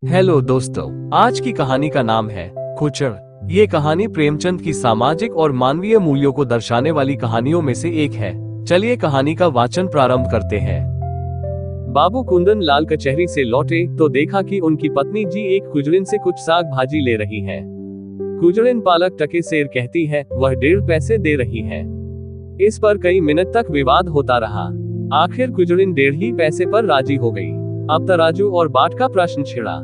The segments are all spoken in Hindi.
हेलो दोस्तों, आज की कहानी का नाम है खुचर। ये कहानी प्रेमचंद की सामाजिक और मानवीय मूल्यों को दर्शाने वाली कहानियों में से एक है। चलिए कहानी का वाचन प्रारंभ करते हैं। बाबू कुंदन लाल कचहरी से लौटे तो देखा कि उनकी पत्नी जी एक कुजरिन से कुछ साग भाजी ले रही है। कुजरिन पालक टके सेर कहती है, वह 1.5 पैसे दे रही है। इस पर कई मिनट तक विवाद होता रहा। आखिर कुजरिन 1.5 ही पैसे पर राजी हो गई। अब तराजू और बाट का प्रश्न छिड़ा।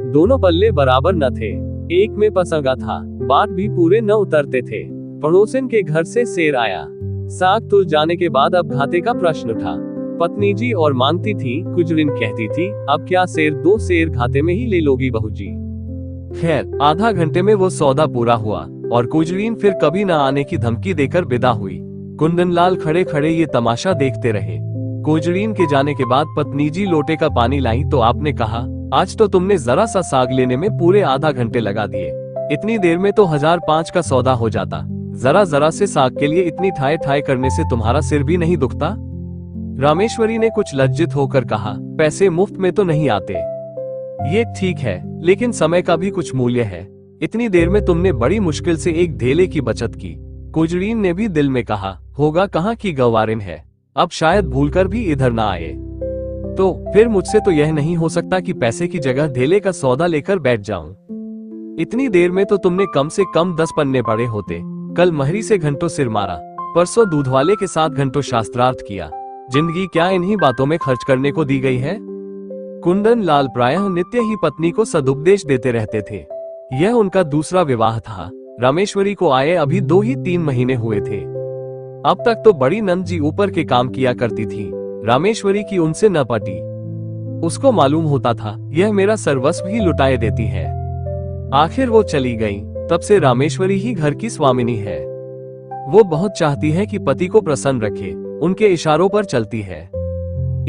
दोनों पल्ले बराबर न थे। एक में पसंगा था, बाट भी पूरे न उतरते थे। पड़ोसिन के घर से सेर आया। साग तुल जाने के बाद अब घाटे का प्रश्न उठा। पत्नी जी और मांगती थी, कुजरिन कहती थी, अब क्या सेर 2 सेर घाटे में ही ले लोगी बहू जी। खैर, आधा घंटे में वो सौदा पूरा हुआ और कुजरीन फिर कभी न आने की धमकी देकर विदा हुई। कुंदनलाल खड़े खड़े ये तमाशा देखते रहे। कुजरीन के जाने के बाद पत्नी जी लोटे का पानी लाई तो आपने कहा, आज तो तुमने जरा सा साग लेने में पूरे आधा घंटे लगा दिए। इतनी देर में तो 1005 का सौदा हो जाता। जरा जरा से साग के लिए इतनी ठाए ठाए करने से तुम्हारा सिर भी नहीं दुखता? रामेश्वरी ने कुछ लज्जित होकर कहा, पैसे मुफ्त में तो नहीं आते। ये ठीक है, लेकिन समय का भी कुछ मूल्य है। इतनी देर में तुमने बड़ी मुश्किल से एक धेले की बचत की। कुजरीन ने भी दिल में कहा, होगा कहाँ की गवारिन है, अब शायद भूलकर भी इधर ना आए। तो फिर मुझसे तो यह नहीं हो सकता कि पैसे की जगह धेले का सौदा लेकर बैठ जाऊं। इतनी देर में तो तुमने कम से कम 10 पन्ने पड़े होते। कल महरी से घंटों सिर मारा, परसों दूध वाले के साथ घंटों शास्त्रार्थ किया। जिंदगी क्या इन्हीं बातों में खर्च करने को दी गई है? कुंदन लाल प्रायः नित्य ही पत्नी को सदुपदेश देते रहते थे। यह उनका दूसरा विवाह था। रामेश्वरी को आए अभी 2 ही 3 महीने हुए थे। अब तक तो बड़ी नंद जी ऊपर के काम किया करती थी। रामेश्वरी की उनसे न पटी। उसको मालूम होता था, यह मेरा सर्वस्व ही लुटाए देती है। आखिर वो चली गई, तब से रामेश्वरी ही घर की स्वामिनी है। वो बहुत चाहती है कि पति को प्रसन्न रखे, उनके इशारों पर चलती है।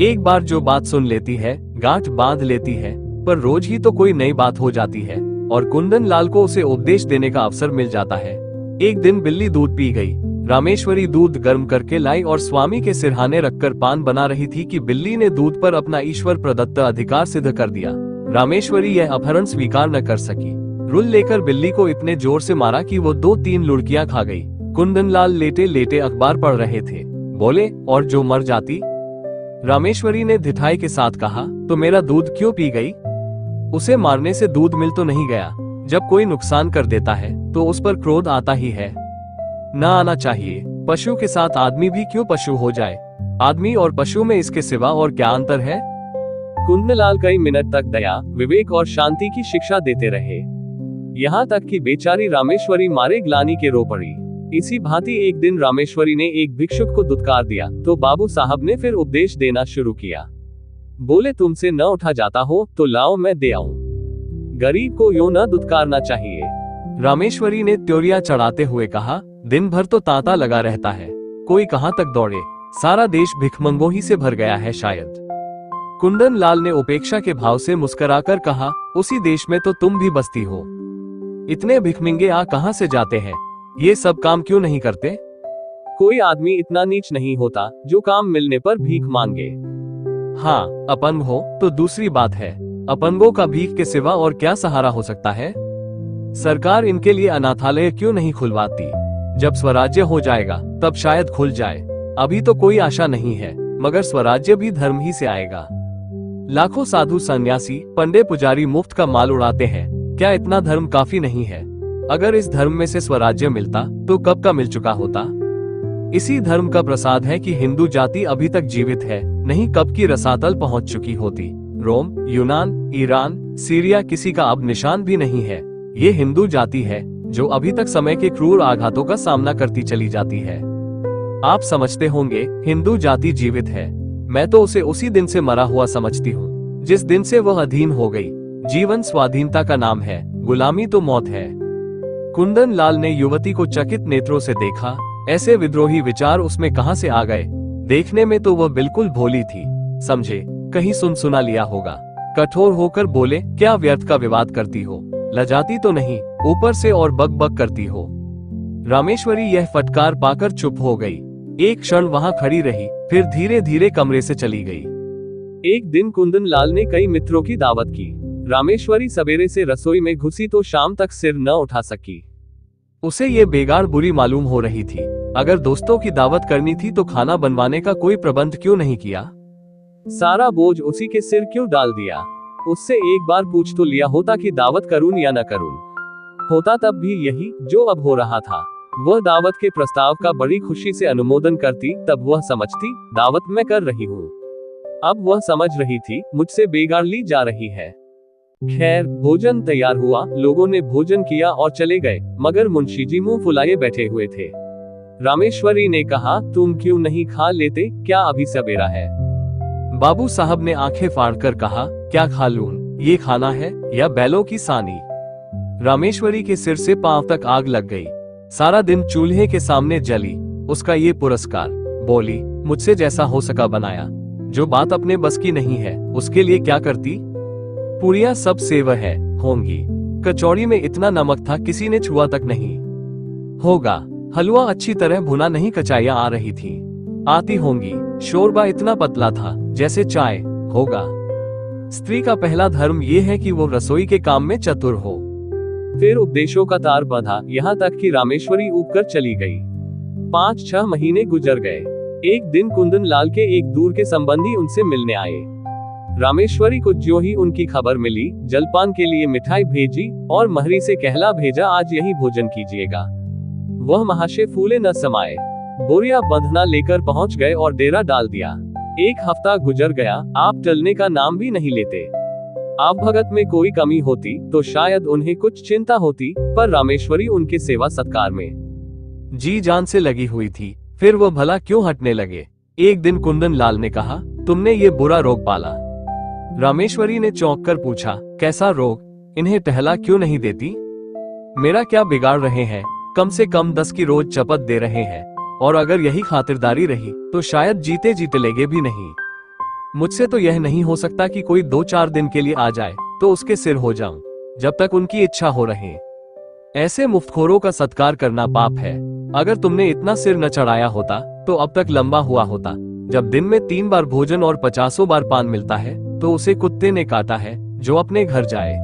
एक बार जो बात सुन लेती है, गांठ बांध लेती है, पर रोज ही तो कोई नई बात हो जाती है और कुंदन लाल को उसे उपदेश देने का अवसर मिल जाता है। एक दिन बिल्ली दूध पी गई। रामेश्वरी दूध गर्म करके लाई और स्वामी के सिरहाने रखकर पान बना रही थी कि बिल्ली ने दूध पर अपना ईश्वर प्रदत्त अधिकार सिद्ध कर दिया। रामेश्वरी यह अपहरण स्वीकार न कर सकी। रुल लेकर बिल्ली को इतने जोर से मारा कि वो 2-3 लुढ़कियां खा गई। कुंदनलाल लेटे लेटे अखबार पढ़ रहे थे। बोले, और जो मर जाती? रामेश्वरी ने धिठाई के साथ कहा, तो मेरा दूध क्यों पी गई? उसे मारने से दूध मिल तो नहीं गया। जब कोई नुकसान कर देता है तो उस पर क्रोध आता ही है। ना आना चाहिए। पशु के साथ आदमी भी क्यों पशु हो जाए? आदमी और पशु में इसके सिवा और क्या अंतर है? कुंदनलाल कई मिनट तक दया, विवेक और शांति की शिक्षा देते रहे। यहाँ तक कि बेचारी रामेश्वरी मारे ग्लानि के रो पड़ी। इसी भांति एक दिन रामेश्वरी ने एक भिक्षुक को दुत्कार दिया तो बाबू साहब ने फिर उपदेश देना शुरू किया। बोले, तुमसे न उठा जाता हो तो लाओ मैं दे आऊं। गरीब को यूं न दुत्कारना चाहिए। रामेश्वरी ने त्योरिया चढ़ाते हुए कहा, दिन भर तो तांता लगा रहता है, कोई कहां तक दौड़े। सारा देश भिखमंगों ही से भर गया है शायद। कुंदन लाल ने उपेक्षा के भाव से मुस्कुराकर कहा, उसी देश में तो तुम भी बसती हो। इतने भिखमंगे आ कहां से जाते हैं? ये सब काम क्यों नहीं करते? कोई आदमी इतना नीच नहीं होता जो काम मिलने पर भीख मांगे। हाँ, अपंग हो तो दूसरी बात है। अपंगों का भीख के सिवा और क्या सहारा हो सकता है? सरकार इनके लिए अनाथालय क्यों नहीं खुलवाती? जब स्वराज्य हो जाएगा तब शायद खुल जाए। अभी तो कोई आशा नहीं है, मगर स्वराज्य भी धर्म ही से आएगा। लाखों साधु सन्यासी, पंडे पुजारी मुफ्त का माल उड़ाते हैं। क्या इतना धर्म काफी नहीं है? अगर इस धर्म में से स्वराज्य मिलता तो कब का मिल चुका होता। इसी धर्म का प्रसाद है कि हिंदू जाति अभी तक जीवित है, नहीं कब की रसातल पहुंच चुकी होती। रोम, यूनान, ईरान, सीरिया किसी का अब निशान भी नहीं है। ये हिंदू जाति है जो अभी तक समय के क्रूर आघातों का सामना करती चली जाती है। आप समझते होंगे, हिंदू जाति जीवित है। मैं तो उसे उसी दिन से मरा हुआ समझती हूँ जिस दिन से वह अधीन हो गई। जीवन स्वाधीनता का नाम है, गुलामी तो मौत है। कुंदन लाल ने युवती को चकित नेत्रों से देखा। ऐसे विद्रोही विचार उसमें कहां से आ गए? देखने में तो वह बिल्कुल भोली थी। समझे, कहीं सुन सुना लिया होगा। कठोर होकर बोले, क्या व्यर्थ का विवाद करती हो? लजाती तो नहीं, ऊपर से और बक बक करती हो। रामेश्वरी यह फटकार पाकर चुप हो गई। एक क्षण वहां खड़ी रही, फिर धीरे धीरे कमरे से चली गई। एक दिन कुंदन लाल ने कई मित्रों की दावत की। रामेश्वरी सवेरे से रसोई में घुसी तो शाम तक सिर न उठा सकी। उसे ये बेगार बुरी मालूम हो रही थी। अगर दोस्तों की दावत करनी थी तो खाना बनवाने का कोई प्रबंध क्यों नहीं किया? सारा बोझ उसी के सिर क्यों डाल दिया? उससे एक बार पूछ तो लिया होता कि दावत करूं या न करूं। होता तब भी यही जो अब हो रहा था। वह दावत के प्रस्ताव का बड़ी खुशी से अनुमोदन करती, तब वह समझती दावत मैं कर रही हूँ। अब वह समझ रही थी मुझसे बेगार ली जा रही है। खैर, भोजन तैयार हुआ, लोगों ने भोजन किया और चले गए, मगर मुंशी जी मुंह फुलाए बैठे हुए थे। रामेश्वरी ने कहा, तुम क्यों नहीं खा लेते? क्या अभी सवेरा है? बाबू साहब ने आंखें फाड़कर कहा, क्या खा लूं? ये खाना है या बैलों की सानी? रामेश्वरी के सिर से पांव तक आग लग गई। सारा दिन चूल्हे के सामने जली, उसका ये पुरस्कार। बोली, मुझसे जैसा हो सका बनाया। जो बात अपने बस की नहीं है उसके लिए क्या करती? पूरियां सब सेव है होंगी, कचौड़ी में इतना नमक था किसी ने छुआ तक नहीं होगा। हलवा अच्छी तरह भुना नहीं, कचाइयां आ रही थी, आती होंगी। शोरबा इतना पतला था जैसे चाय होगा। स्त्री का पहला धर्म यह है कि वो रसोई के काम में चतुर हो। फिर उपदेशों का तार बंधा, यहाँ तक कि रामेश्वरी ऊबकर चली गई। 5-6 महीने गुजर गए। एक दिन कुंदन लाल के एक दूर के संबंधी उनसे मिलने आए। रामेश्वरी को ज्यों ही उनकी खबर मिली, जलपान के लिए मिठाई भेजी और महरी से कहला भेजा, आज यही भोजन कीजिएगा। वह महाशय फूले न समाये, बोरिया बंधना लेकर पहुंच गए और डेरा डाल दिया। 1 हफ्ता गुजर गया, आप टलने का नाम भी नहीं लेते। आप भगत में कोई कमी होती तो शायद उन्हें कुछ चिंता होती, पर रामेश्वरी उनके सेवा सत्कार में जी जान से लगी हुई थी। फिर वो भला क्यों हटने लगे? एक दिन कुंदन लाल ने कहा, तुमने ये बुरा रोग पाला। रामेश्वरी ने चौंक कर पूछा, कैसा रोग? इन्हें टहला क्यों नहीं देती? मेरा क्या बिगाड़ रहे हैं? कम से कम 10 की रोज चपत दे रहे हैं, और अगर यही खातिरदारी रही तो शायद जीते जीते लेगे भी नहीं। मुझसे तो यह नहीं हो सकता कि कोई 2-4 दिन के लिए आ जाए तो उसके सिर हो जाऊं, जब तक उनकी इच्छा हो रहे। ऐसे मुफ्तखोरों का सत्कार करना पाप है। अगर तुमने इतना सिर न चढ़ाया होता तो अब तक लंबा हुआ होता। जब दिन में 3 बार भोजन और 50 बार पान मिलता है तो उसे कुत्ते ने काटा है जो अपने घर जाए।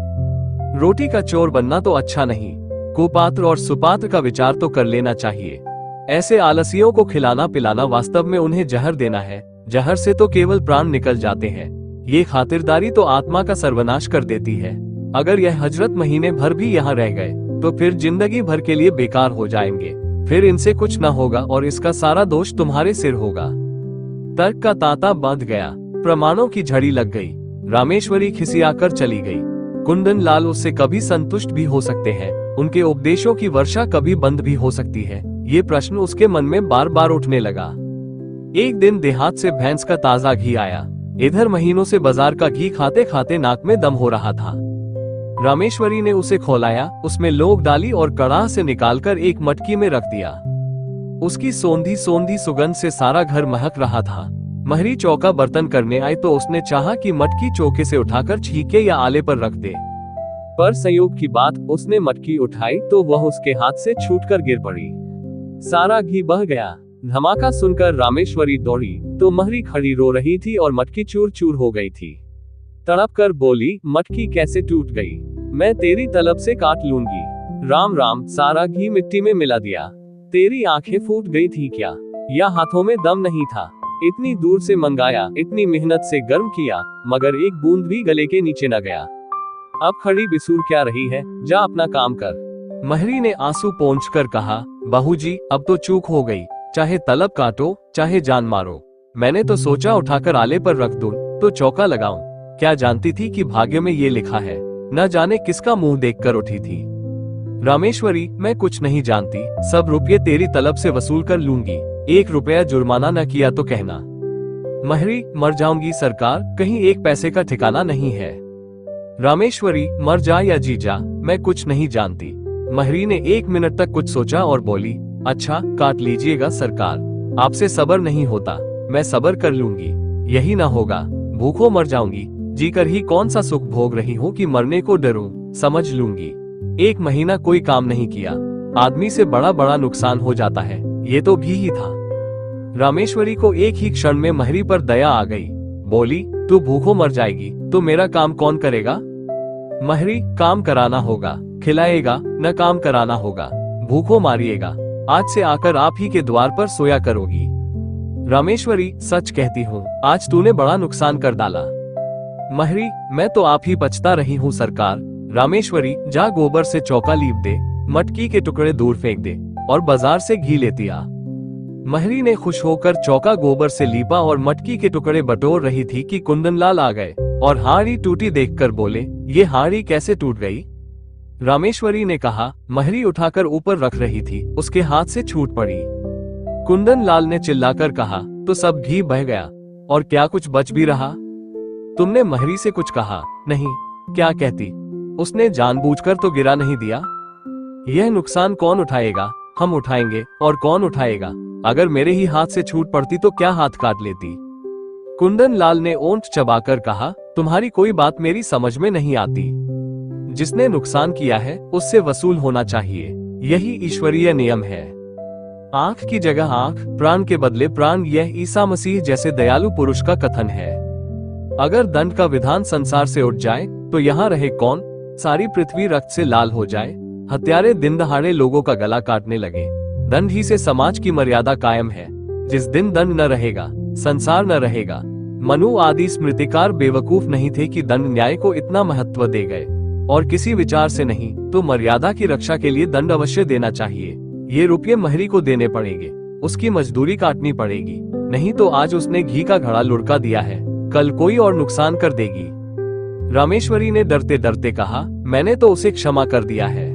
रोटी का चोर बनना तो अच्छा नहीं, कुपात्र और सुपात्र का विचार तो कर लेना चाहिए। ऐसे आलसियों को खिलाना पिलाना वास्तव में उन्हें जहर देना है। जहर से तो केवल प्राण निकल जाते हैं। ये खातिरदारी तो आत्मा का सर्वनाश कर देती है। अगर यह हजरत महीने भर भी यहाँ रह गए तो फिर जिंदगी भर के लिए बेकार हो जाएंगे। फिर इनसे कुछ न होगा और इसका सारा दोष तुम्हारे सिर होगा। तर्क का तांता बंध गया, प्रमाणों की झड़ी लग गई। रामेश्वरी खिसियाकर चली गई। कुंदन लाल उससे कभी संतुष्ट भी हो सकते हैं, उनके उपदेशों की वर्षा कभी बंद भी हो सकती है। ये प्रश्न उसके मन में बार बार उठने लगा। एक दिन देहात से भैंस का ताजा घी आया। इधर महीनों से बाजार का घी खाते खाते नाक में दम हो रहा था। रामेश्वरी ने उसे खोलाया, उसमें लौंग डाली और कड़ाह से निकालकर एक मटकी में रख दिया। उसकी सोंधी सोंधी सुगंध से सारा घर महक रहा था। महरी चौका बर्तन करने आई तो उसने चाहा कि मटकी चौके से उठाकर छीके या आले पर रख दे, पर संयोग की बात, उसने मटकी उठाई तो वह उसके हाथ से छूटकर गिर पड़ी। सारा घी बह गया। धमाका सुनकर रामेश्वरी दौड़ी तो महरी खड़ी रो रही थी और मटकी चूर चूर हो गई थी। तड़प कर बोली, मटकी कैसे टूट गई? मैं तेरी तलब से काट लूंगी। राम राम, सारा घी मिट्टी में मिला दिया। तेरी आंखें फूट गई थी क्या, या हाथों में दम नहीं था? इतनी दूर से मंगाया, इतनी मेहनत से गर्म किया, मगर एक बूंद भी गले के नीचे न गया। अब खड़ी बिसूर क्या रही है? जा अपना काम कर। महरी ने आंसू पोंछकर कहा, बहू जी अब तो चूक हो गई, चाहे तलब काटो चाहे जान मारो। मैंने तो सोचा उठाकर आले पर रख दूं तो चौका लगाऊं। क्या जानती थी कि भाग्य में ये लिखा है। न जाने किसका मुंह देखकर उठी थी। रामेश्वरी, मैं कुछ नहीं जानती, सब रुपये तेरी तलब से वसूल कर लूंगी। 1 रुपया जुर्माना न किया तो कहना। महरी, मर जाऊंगी सरकार, कहीं 1 पैसे का ठिकाना नहीं है। रामेश्वरी, मर जा या जी जा, मैं कुछ नहीं जानती। महरी ने 1 मिनट तक कुछ सोचा और बोली, अच्छा काट लीजिएगा सरकार, आपसे सब्र नहीं होता, मैं सब्र कर लूंगी। यही ना होगा, भूखों मर जाऊंगी। जीकर ही कौन सा सुख भोग रही हूँ कि मरने को डरूं, समझ लूंगी। 1 महीना कोई काम नहीं किया, आदमी से बड़ा बड़ा नुकसान हो जाता है, ये तो भी ही था। रामेश्वरी को एक ही क्षण में महरी पर दया आ गई। बोली, तू भूखों मर जाएगी तो मेरा काम कौन करेगा? महरी, काम कराना होगा, खिलाएगा न काम कराना होगा, भूखों मारिएगा, आज से आकर आप ही के द्वार पर सोया करोगी। रामेश्वरी, सच कहती हूँ, आज तूने बड़ा नुकसान कर डाला। महरी, मैं तो आप ही बचता रही हूँ सरकार। रामेश्वरी, जा गोबर से चौका लीप दे, मटकी के टुकड़े दूर फेंक दे और बाजार से घी लेती आ। महरी ने खुश होकर चौका गोबर से लीपा और मटकी के टुकड़े बटोर रही थी कि कुंदनलाल आ गए और हाड़ी टूटी देखकर बोले, ये हाड़ी कैसे टूट गई? रामेश्वरी ने कहा, महरी उठाकर ऊपर रख रही थी, उसके हाथ से छूट पड़ी। कुंदनलाल ने चिल्लाकर कहा, तो सब घी बह गया और क्या कुछ बच भी रहा? तुमने महरी से कुछ कहा? नहीं, क्या कहती? उसने जानबूझकर तो गिरा नहीं दिया। यह नुकसान कौन उठाएगा? हम उठाएंगे। और कौन उठाएगा? अगर मेरे ही हाथ से छूट पड़ती तो क्या हाथ काट लेती? कुंदनलाल ने ओंठ चबाकर कहा, तुम्हारी कोई बात मेरी समझ में नहीं आती। जिसने नुकसान किया है उससे वसूल होना चाहिए, यही ईश्वरीय नियम है। आंख की जगह आंख, प्राण के बदले प्राण, यह ईसा मसीह जैसे दयालु पुरुष का कथन है। अगर दंड का विधान संसार से उठ जाए तो यहाँ रहे कौन? सारी पृथ्वी रक्त से लाल हो जाए, हत्यारे दिन दहाड़े लोगों का गला काटने लगे। दंड ही से समाज की मर्यादा कायम है। जिस दिन दंड न रहेगा, संसार न रहेगा। मनु आदि स्मृतिकार बेवकूफ नहीं थे कि दंड न्याय को इतना महत्व दे गए, और किसी विचार से नहीं तो मर्यादा की रक्षा के लिए दंड अवश्य देना चाहिए। ये रुपये महरी को देने पड़ेंगे, उसकी मजदूरी काटनी पड़ेगी, नहीं तो आज उसने घी का घड़ा लुढ़का दिया है, कल कोई और नुकसान कर देगी। रामेश्वरी ने डरते डरते कहा, मैंने तो उसे क्षमा कर दिया है।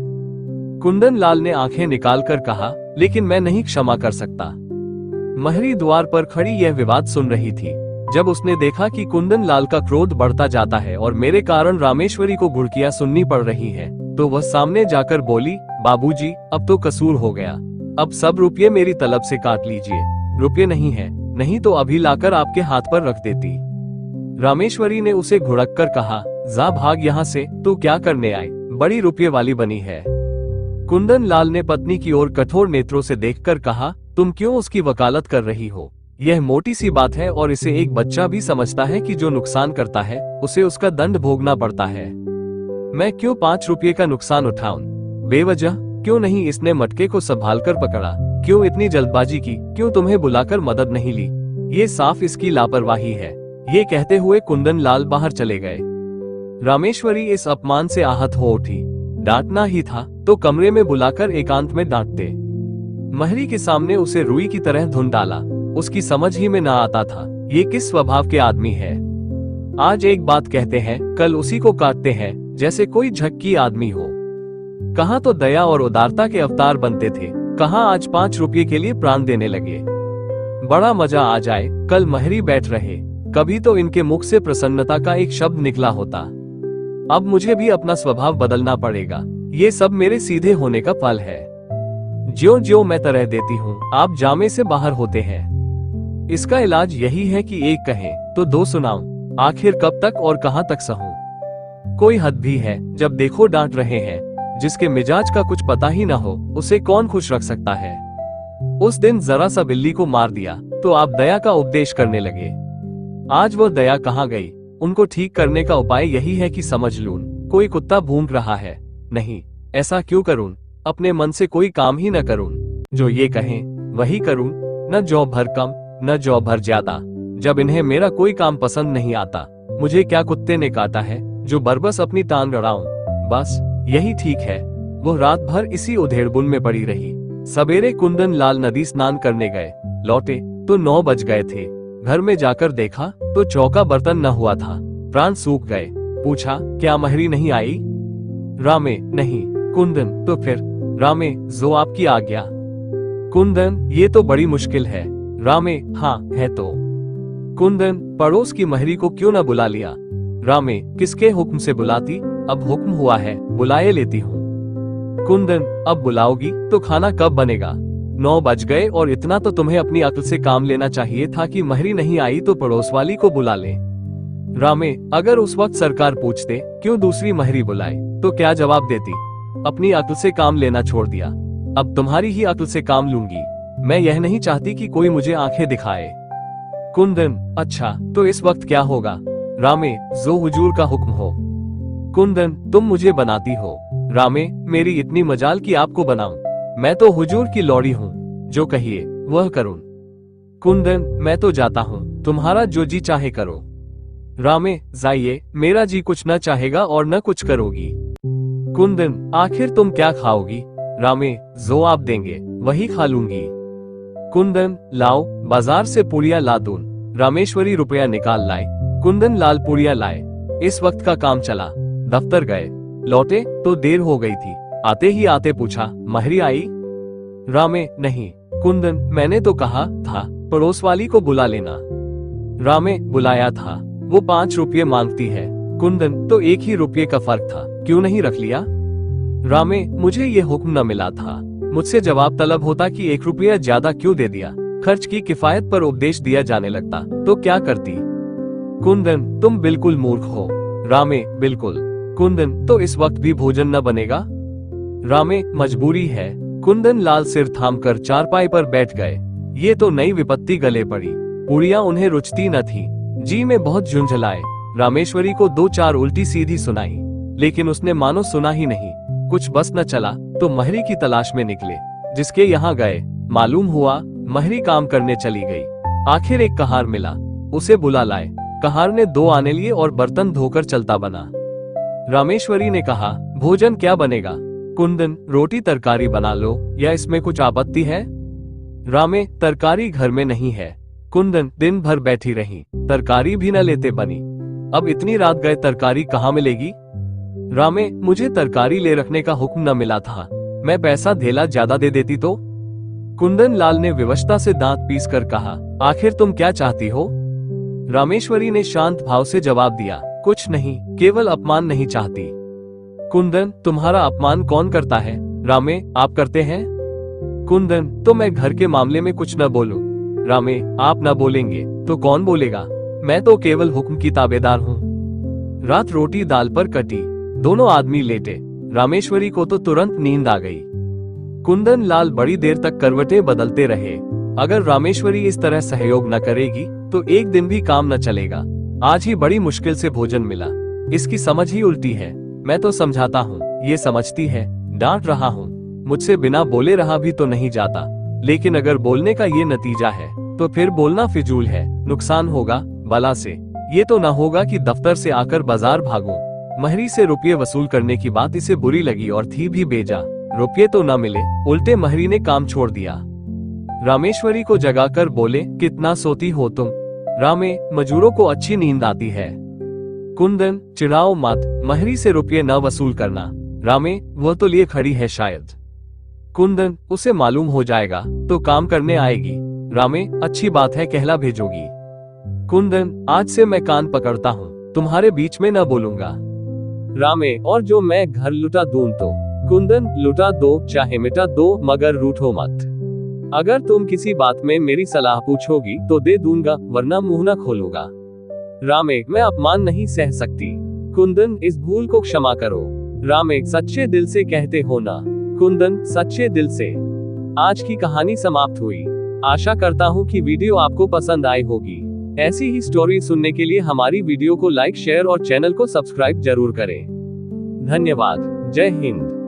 कुंदनलाल ने आंखें निकालकर कहा, लेकिन मैं नहीं क्षमा कर सकता। महरी द्वार पर खड़ी यह विवाद सुन रही थी। जब उसने देखा कि कुंदनलाल का क्रोध बढ़ता जाता है और मेरे कारण रामेश्वरी को घुड़कियां सुननी पड़ रही हैं, तो वह सामने जाकर बोली, बाबूजी, अब तो कसूर हो गया, अब सब रुपये मेरी तलब से काट लीजिए। रुपये नहीं है, नहीं तो अभी लाकर आपके हाथ पर रख देती। रामेश्वरी ने उसे घुड़क कर कहा, जा भाग यहाँ से, तू क्या करने आई? बड़ी रुपये वाली बनी है। कुंदनलाल ने पत्नी की ओर कठोर नेत्रों से देखकर कहा, तुम क्यों उसकी वकालत कर रही हो? यह मोटी सी बात है और इसे एक बच्चा भी समझता है कि जो नुकसान करता है उसे उसका दंड भोगना पड़ता है। मैं क्यों 5 रुपये का नुकसान उठाऊं? बेवजह क्यों नहीं इसने मटके को संभाल कर पकड़ा? क्यों इतनी जल्दबाजी की? क्यों तुम्हें बुलाकर मदद नहीं ली? ये साफ इसकी लापरवाही है। ये कहते हुए कुंदनलाल बाहर चले गए। रामेश्वरी इस अपमान से आहत हो उठी। डांटना ही था तो कमरे में बुलाकर एकांत में डांटते। महरी के सामने उसे रुई की तरह धुन डाला। उसकी समझ ही में ना आता था ये किस स्वभाव के आदमी है। आज एक बात कहते हैं, कल उसी को काटते हैं जैसे कोई झक्की आदमी हो। कहाँ तो दया और उदारता के अवतार बनते थे, कहाँ आज 5 रुपये के लिए प्राण देने लगे। बड़ा मजा आ जाए, कल महरी बैठ रहे, कभी तो इनके मुख से प्रसन्नता का एक शब्द निकला होता। अब मुझे भी अपना स्वभाव बदलना पड़ेगा, ये सब मेरे सीधे होने का फल है। ज्यों ज्यों मैं तरह देती हूँ, आप जामे से बाहर होते हैं। इसका इलाज यही है कि एक कहें तो 2 सुनाऊं, आखिर कब तक और कहां तक सहूं। कोई हद भी है, जब देखो डांट रहे हैं। जिसके मिजाज का कुछ पता ही ना हो उसे कौन खुश रख सकता है। उस दिन जरा सा बिल्ली को मार दिया तो आप दया का उपदेश करने लगे। आज वो दया कहाँ गई? उनको ठीक करने का उपाय यही है कि समझ लूं कोई कुत्ता भूख रहा है, नहीं ऐसा क्यों करूं, अपने मन से कोई काम ही न करूं, जो ये कहें वही करूं, न जौ भर कम न जौ भर ज्यादा। जब इन्हें मेरा कोई काम पसंद नहीं आता, मुझे क्या कुत्ते ने काटा है जो बरबस अपनी टांग अड़ाऊं, बस यही ठीक है। वो रात भर इसी उधेड़बुन में पड़ी रही। सवेरे कुंदनलाल नदी स्नान करने गए, लौटे तो 9 बज गए थे। घर में जाकर देखा तो चौका बर्तन न हुआ था, प्राण सूख गए। पूछा, क्या महरी नहीं आई? रामे, नहीं। कुंदन, तो फिर? रामे, जो आपकी आज्ञा। कुंदन, ये तो बड़ी मुश्किल है। रामे, हाँ है तो। कुंदन, पड़ोस की महरी को क्यों न बुला लिया? रामे, किसके हुक्म से बुलाती? अब हुक्म हुआ है, बुलाए लेती हूँ। कुंदन, अब बुलाओगी तो खाना कब बनेगा? 9 बज गए और इतना तो तुम्हें अपनी अक्ल से काम लेना चाहिए था कि महरी नहीं आई तो पड़ोस वाली को बुला ले। रामे, अगर उस वक्त सरकार पूछते क्यों दूसरी महरी बुलाए तो क्या जवाब देती? अपनी अक्ल से काम लेना छोड़ दिया, अब तुम्हारी ही अक्ल से काम लूंगी। मैं यह नहीं चाहती कि कोई मुझे आंखें दिखाए। कुंदन, अच्छा तो इस वक्त क्या होगा? रामे, जो हुजूर का हुक्म हो। कुंदन, तुम मुझे बनाती हो। रामे, मेरी इतनी मजाल कि आपको बनाऊं। मैं तो हुजूर की लौड़ी हूँ, जो कहिए वह करूं। कुंदन, मैं तो जाता हूँ, तुम्हारा जो जी चाहे करो। रामे, जाइए, मेरा जी कुछ न चाहेगा और न कुछ करोगी। कुंदन, आखिर तुम क्या खाओगी? रामे, जो आप देंगे वही खा लूंगी। कुंदन, लाओ, बाजार से पुड़िया ला दूं। रामेश्वरी रुपया निकाल लाए। कुंदन लाल पुड़िया लाए। इस वक्त का काम चला। दफ्तर गए, लौटे तो देर हो गई थी। आते ही आते पूछा, महरी आई? रामे, नहीं। कुंदन, मैंने तो कहा था पड़ोस वाली को बुला लेना। रामे, बुलाया था, वो 5 रुपये मांगती है। कुंदन, तो 1 ही रुपये का फर्क था, क्यों नहीं रख लिया? रामे, मुझे ये हुक्म न मिला था। मुझसे जवाब तलब होता कि 1 रुपया ज्यादा क्यों दे दिया। खर्च की किफायत पर उपदेश दिया जाने लगता तो क्या करती? कुंदन, तुम बिल्कुल मूर्ख हो। रामे, बिल्कुल। कुंदन, तो इस वक्त भी भोजन न बनेगा? रामे, मजबूरी है। कुंदन लाल सिर थामकर चारपाई पर बैठ गए। ये तो नई विपत्ति गले पड़ी। पुड़िया उन्हें रुचती न थी। जी में बहुत झुंझलाए। रामेश्वरी को 2-4 उल्टी सीधी सुनाई, लेकिन उसने मानो सुना ही नहीं। कुछ बस न चला तो महरी की तलाश में निकले। जिसके यहाँ गए, मालूम हुआ महरी काम करने चली गई। आखिर एक कहार मिला, उसे बुला लाए। कहार ने 2 आने लिए और बर्तन धोकर चलता बना। रामेश्वरी ने कहा, भोजन क्या बनेगा? कुंदन, रोटी तरकारी बना लो, या इसमें कुछ आपत्ति है? रामे, तरकारी घर में नहीं है। कुंदन, दिन भर बैठी रही, तरकारी भी न लेते बनी। अब इतनी रात गए तरकारी कहाँ मिलेगी? रामे, मुझे तरकारी ले रखने का हुक्म न मिला था, मैं पैसा धेला ज्यादा दे देती तो? कुंदन लाल ने विवशता से दांत पीस कर कहा, आखिर तुम क्या चाहती हो? रामेश्वरी ने शांत भाव से जवाब दिया, कुछ नहीं, केवल अपमान नहीं चाहती। कुंदन, तुम्हारा अपमान कौन करता है? रामे, आप करते हैं? कुंदन, तो मैं घर के मामले में कुछ न बोलूं। रामे, आप न बोलेंगे तो कौन बोलेगा? मैं तो केवल हुक्म की ताबेदार हूँ। रात रोटी दाल पर कटी। दोनों आदमी लेटे। रामेश्वरी को तो तुरंत नींद आ गई। कुंदन लाल बड़ी देर तक करवटें बदलते रहे। अगर रामेश्वरी इस तरह सहयोग न करेगी तो एक दिन भी काम न चलेगा। आज ही बड़ी मुश्किल से भोजन मिला। इसकी समझ ही उल्टी है। मैं तो समझाता हूँ, ये समझती है। डांट रहा हूँ, मुझसे बिना बोले रहा भी तो नहीं जाता। लेकिन अगर बोलने का ये नतीजा है तो फिर बोलना फिजूल है, नुकसान होगा बला से। ये तो न होगा कि दफ्तर से आकर बाजार भागूं। महरी से रुपये वसूल करने की बात इसे बुरी लगी और थी भी बेजा। रुपये तो न मिले, उल्टे महरी ने काम छोड़ दिया। रामेश्वरी को जगाकर बोले, कितना सोती हो तुम? रामे, मजूरों को अच्छी नींद आती है। कुंदन, चिढ़ाओ मत, महरी से रुपये न वसूल करना। रामे, वह तो लिए खड़ी है शायद। कुंदन, उसे मालूम हो जाएगा तो काम करने आएगी। रामे, अच्छी बात है, कहला भेजोगी। कुंदन, आज से मैं कान पकड़ता हूँ, तुम्हारे बीच में न बोलूंगा। रामे, और जो मैं घर लुटा दूं तो? कुंदन, लुटा दो, चाहे मिटा दो, मगर रूठो मत। अगर तुम किसी बात में मेरी सलाह पूछोगी तो दे दूंगा, वरना मुंह न खोलूंगा। रामे, मैं अपमान नहीं सह सकती। कुंदन, इस भूल को क्षमा करो। रामे, सच्चे दिल से कहते हो ना? कुंदन, सच्चे दिल से। आज की कहानी समाप्त हुई। आशा करता हूँ कि वीडियो आपको पसंद आई होगी। ऐसी ही स्टोरी सुनने के लिए हमारी वीडियो को लाइक, शेयर और चैनल को सब्सक्राइब जरूर करें। धन्यवाद। जय हिंद।